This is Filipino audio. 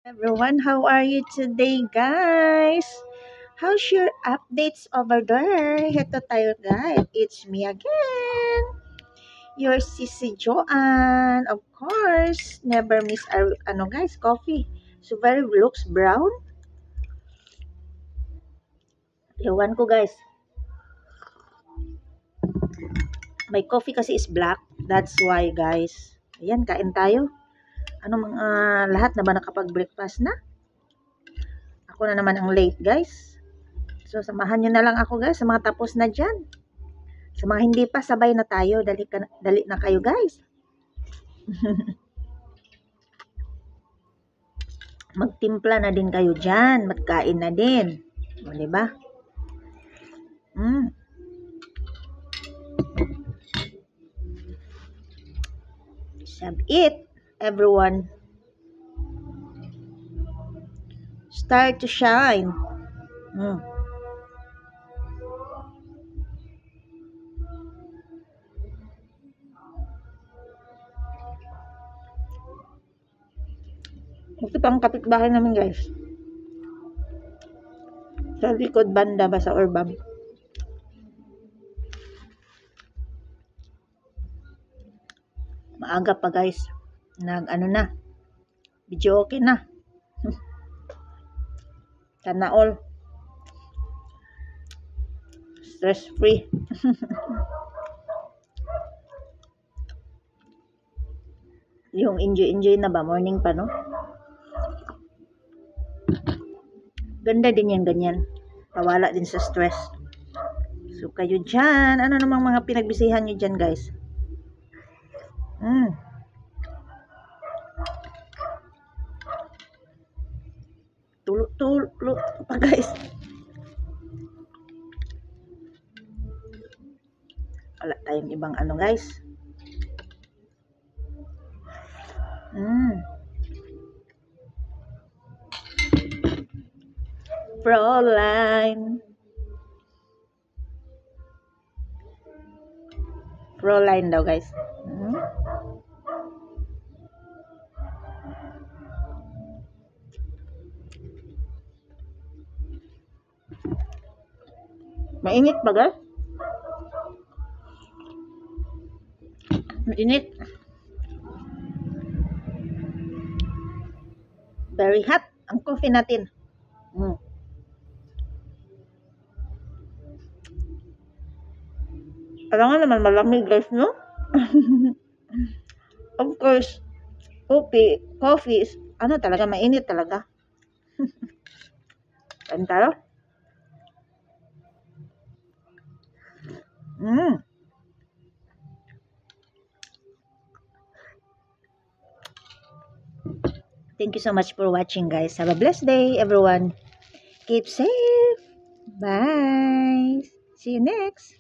Everyone, how are you today, guys? How's your updates over there? Heto tayo, guys. It's me again. Your Sissy Joanne. Of course, never miss our, guys, coffee. So, very looks brown. Ewan ko, guys. My coffee kasi is black. That's why, guys. Ayan, kain tayo. Lahat na ba nakapag-breakfast na? Ako na naman ang late, guys. So, samahan nyo na lang ako, guys, sa mga tapos na dyan. Sa mga hindi pa, sabay na tayo. Dali na kayo, guys. Magtimpla na din kayo dyan. Magkain na din. O, diba? Eat, everyone. Start to shine. Ito pang kapitbahay namin, guys. Sa likod banda ba sa Urbam. Maaga pa, guys. Na. Video okay na. Sana all. Stress free. Yung enjoy na ba? Morning pa, no? Ganda din yan, ganyan. Pawala din sa stress. So, kayo dyan. Ano namang mga pinagbisihan nyo dyan, guys? Tulo pa, guys. Wala tayong ibang guys. Proline daw, guys. Mainit ba, guys? Mainit. Very hot ang coffee natin. Kailangan naman malamig, guys, no? Of course, coffee is, talaga, mainit talaga. Kain tayo? Thank you so much for watching, guys. Have a blessed day, everyone. Keep safe. Bye. See you next.